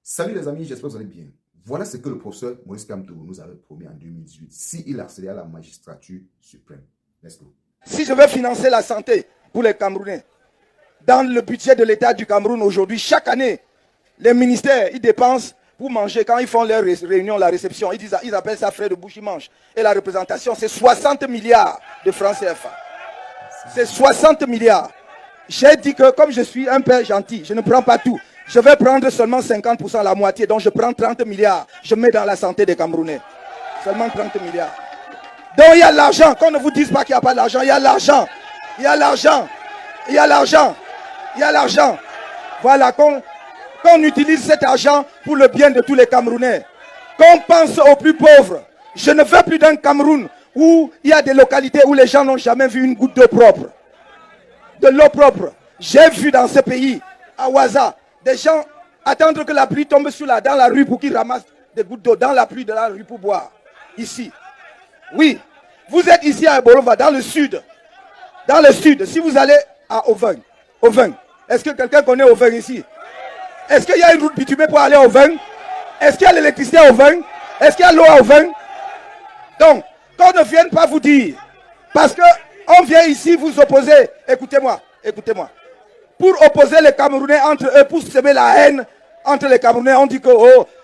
Salut les amis, j'espère que vous allez bien. Voilà ce que le professeur Maurice Kamto nous avait promis en 2018 s'il accédait à la magistrature suprême. Let's go. Si je veux financer la santé pour les Camerounais, dans le budget de l'État du Cameroun aujourd'hui, chaque année, les ministères, ils dépensent pour manger. Quand ils font leur réunion, la réception, ils appellent ça frais de bouche, ils mangent. Et la représentation, c'est 60 milliards de francs CFA. C'est 60 milliards. J'ai dit que comme je suis un père gentil, je ne prends pas tout. Je vais prendre seulement 50%, la moitié. Donc je prends 30 milliards. Je mets dans la santé des Camerounais. Seulement 30 milliards. Donc il y a l'argent. Qu'on ne vous dise pas qu'il n'y a pas d'argent. Il y a l'argent. Il y a l'argent. Il y a l'argent. Il y a l'argent. Voilà, qu'on utilise cet argent pour le bien de tous les Camerounais. Qu'on pense aux plus pauvres. Je ne veux plus d'un Cameroun où il y a des localités où les gens n'ont jamais vu une goutte d'eau propre. De l'eau propre. J'ai vu dans ce pays, à Ouaza, des gens attendre que la pluie tombe dans la rue pour qu'ils ramassent des gouttes d'eau dans la pluie de la rue pour boire. Ici. Oui. Vous êtes ici à Bolova, dans le sud. Dans le sud. Si vous allez à Oveng. Est-ce que quelqu'un connaît Oveng ici? Est-ce qu'il y a une route bitumée pour aller à Oveng? Est-ce qu'il y a l'électricité à Oveng? Est-ce qu'il y a l'eau à Oveng? Donc, qu'on ne vienne pas vous dire. Parce qu'on vient ici vous opposer. Écoutez-moi. Pour opposer les Camerounais entre eux, pour semer la haine entre les Camerounais, on dit que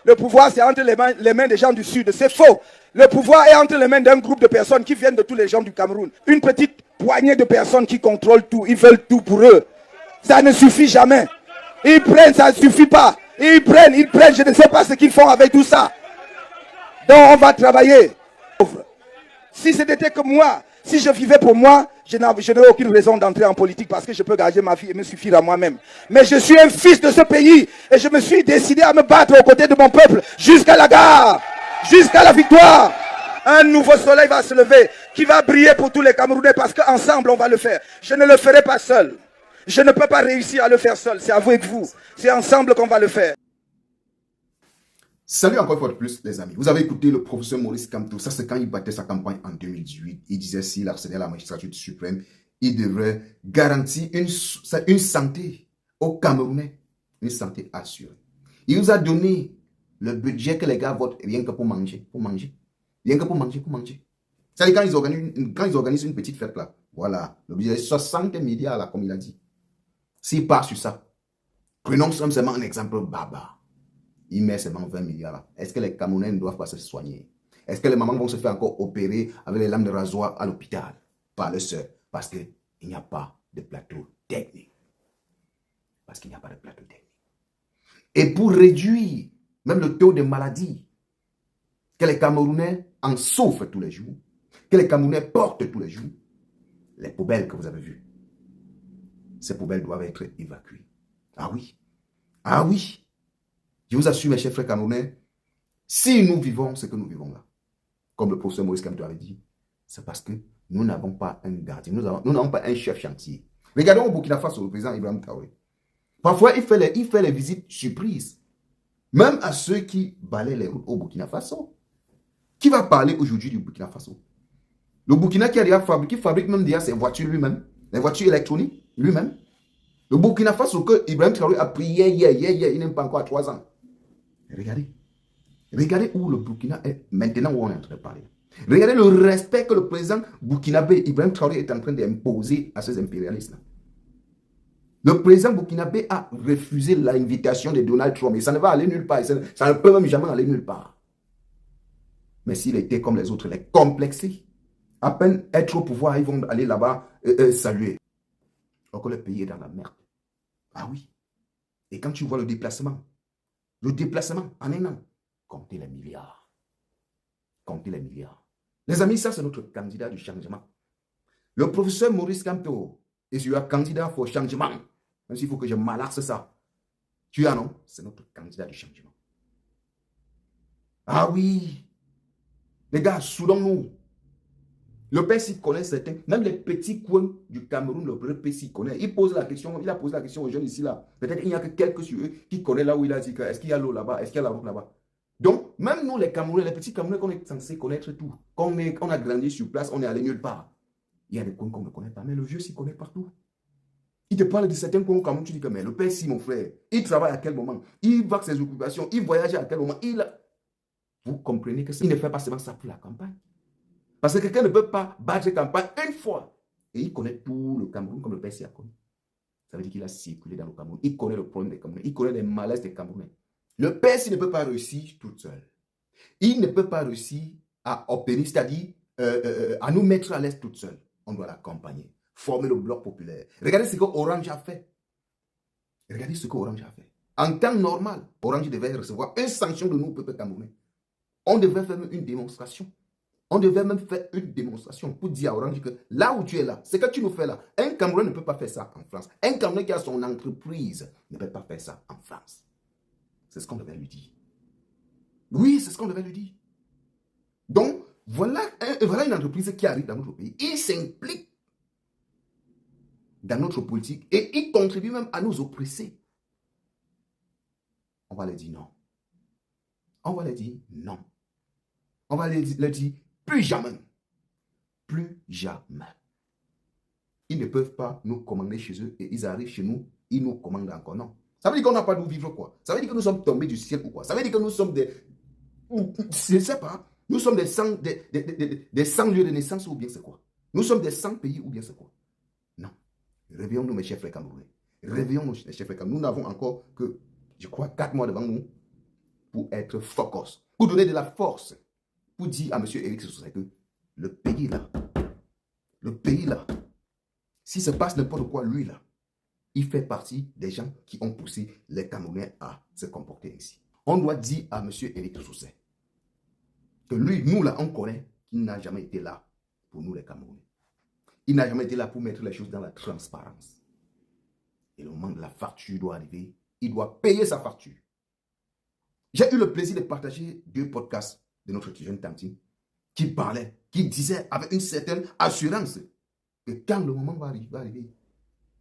le pouvoir c'est entre les mains des gens du Sud. C'est faux. Le pouvoir est entre les mains d'un groupe de personnes qui viennent de tous les gens du Cameroun. Une petite poignée de personnes qui contrôlent tout. Ils veulent tout pour eux. Ça ne suffit jamais. Ils prennent, ça ne suffit pas. Ils prennent. Je ne sais pas ce qu'ils font avec tout ça. Donc on va travailler. Si c'était que moi, si je vivais pour moi, je n'aurais aucune raison d'entrer en politique parce que je peux gagner ma vie et me suffire à moi-même. Mais je suis un fils de ce pays et je me suis décidé à me battre aux côtés de mon peuple jusqu'à la gare, jusqu'à la victoire. Un nouveau soleil va se lever qui va briller pour tous les Camerounais parce qu'ensemble on va le faire. Je ne le ferai pas seul. Je ne peux pas réussir à le faire seul. C'est avec vous. C'est ensemble qu'on va le faire. Salut encore une fois de plus les amis. Vous avez écouté le professeur Maurice Kamto. Ça c'est quand il battait sa campagne en 2018. Il disait s'il accédait à la magistrature suprême, il devrait garantir une santé aux Camerounais. Une santé assurée. Il nous a donné le budget que les gars votent rien que pour manger. Rien que pour manger. C'est-à-dire quand ils organisent une petite fête là. Voilà. Le budget est 60 milliards là comme il a dit. S'il part sur ça, prenons seulement un exemple baba. Il met seulement 20 milliards là. Est-ce que les Camerounais ne doivent pas se soigner? Est-ce que les mamans vont se faire encore opérer avec les lames de rasoir à l'hôpital? Pas le seul. Parce qu'il n'y a pas de plateau technique. Et pour réduire même le taux de maladie, que les Camerounais en souffrent tous les jours, que les Camerounais portent tous les jours, les poubelles que vous avez vues, ces poubelles doivent être évacuées. Ah oui. Je vous assure, mes chers frères camerounais, si nous vivons ce que nous vivons là, comme le professeur Maurice Kamto avait dit, c'est parce que nous n'avons pas un gardien, nous n'avons pas un chef chantier. Regardons au Burkina Faso, le président Ibrahim Traoré. Parfois, il fait les visites surprises, même à ceux qui balaient les routes au Burkina Faso. Qui va parler aujourd'hui du Burkina Faso? Le Burkina qui fabrique même déjà ses voitures lui-même, les voitures électroniques lui-même. Le Burkina Faso que Ibrahim Traoré a pris hier, il n'est pas encore à 3 ans. Regardez où le Burkina est maintenant où on est en train de parler. Regardez le respect que le président burkinabé Ibrahim Traoré est en train d'imposer à ces impérialistes-là. Le président burkinabé a refusé l'invitation de Donald Trump et ça ne va aller nulle part. Ça ne peut même jamais aller nulle part. Mais s'il était comme les autres, les complexés, à peine être au pouvoir, ils vont aller là-bas saluer. Alors que le pays est dans la merde. Ah oui. Et quand tu vois le déplacement en un an, comptez les milliards. Les amis, ça c'est notre candidat du changement. Le professeur Maurice Kamto est sur un candidat pour le changement. Même s'il faut que je malaxe ça. Tu as non? C'est notre candidat du changement. Ah oui. Les gars, soudons-nous. Le père s'y connaît certains, même les petits coins du Cameroun, le père s'y connaît. Il a posé la question aux jeunes ici là. Peut-être qu'il n'y a que quelques sur eux qui connaissent là où il a dit est-ce qu'il y a l'eau là-bas, est-ce qu'il y a la route là-bas. Donc, même nous les Camerounais, les petits Camerounais qu'on est censé connaître tout, on a grandi sur place, on est allé nulle part. Il y a des coins qu'on ne connaît pas, mais le vieux s'y connaît partout. Il te parle de certains coins au Cameroun, tu dis que mais le père, si mon frère, il travaille à quel moment, il va à ses occupations, il voyage à quel moment, Vous comprenez que il ne fait pas seulement ça pour la campagne. Parce que quelqu'un ne peut pas battre campagne une fois. Et il connaît tout le Cameroun comme le père s'y a connu. Ça veut dire qu'il a circulé dans le Cameroun. Il connaît le problème des Camerounais. Il connaît les malaises des Camerounais. Le père, s'il ne peut pas réussir tout seul, il ne peut pas réussir à obtenir, c'est-à-dire à nous mettre à l'aise toute seule. On doit l'accompagner, former le bloc populaire. Regardez ce que Orange a fait. Regardez ce que Orange a fait. En temps normal, Orange devait recevoir une sanction de nous, peuple camerounais. On devait faire une démonstration. On devait même faire une démonstration pour dire à Orange que là où tu es là, ce que tu nous fais là, un Camerounais ne peut pas faire ça en France. Un Camerounais qui a son entreprise ne peut pas faire ça en France. C'est ce qu'on devait lui dire. Oui, c'est ce qu'on devait lui dire. Donc, voilà une entreprise qui arrive dans notre pays. Il s'implique dans notre politique et il contribue même à nous oppresser. On va leur dire non. On va leur dire non. On va leur dire plus jamais. Plus jamais. Ils ne peuvent pas nous commander chez eux et ils arrivent chez nous, ils nous commandent encore. Non. Ça veut dire qu'on n'a pas d'où vivre quoi. Ça veut dire que nous sommes tombés du ciel ou quoi. Ça veut dire que nous sommes des... Je ne sais pas. Nous sommes des 100 lieux de naissance ou bien c'est quoi. Nous sommes des 100 pays ou bien c'est quoi. Non. Réveillons-nous mes chers frères camerounais. Réveillons-nous mes chers frères camerounais. Nous n'avons encore que, je crois, 4 mois devant nous pour être focus. Pour donner de la force. Pour dire à M. Éric Sosé que le pays là, si se passe n'importe quoi, lui là, il fait partie des gens qui ont poussé les Camerounais à se comporter ainsi. On doit dire à M. Éric Sosé que lui, nous là, on connaît qu'il n'a jamais été là pour nous les Camerounais. Il n'a jamais été là pour mettre les choses dans la transparence. Et le moment de la facture doit arriver, il doit payer sa facture. J'ai eu le plaisir de partager 2 podcasts de notre jeune Tantine qui parlait, qui disait avec une certaine assurance que quand le moment va arriver,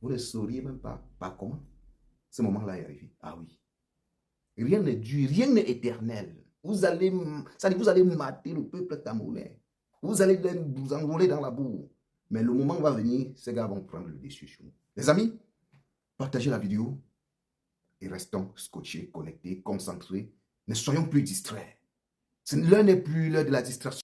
vous ne sauriez même pas par comment ce moment-là est arrivé. Ah oui. Rien n'est dur, rien n'est éternel. Vous allez mater le peuple camerounais. Vous allez vous enrouler dans la boue. Mais le moment va venir, ces gars vont prendre le dessus sur nous. Les amis, partagez la vidéo et restons scotchés, connectés, concentrés. Ne soyons plus distraits. L'heure n'est plus l'heure de la distraction.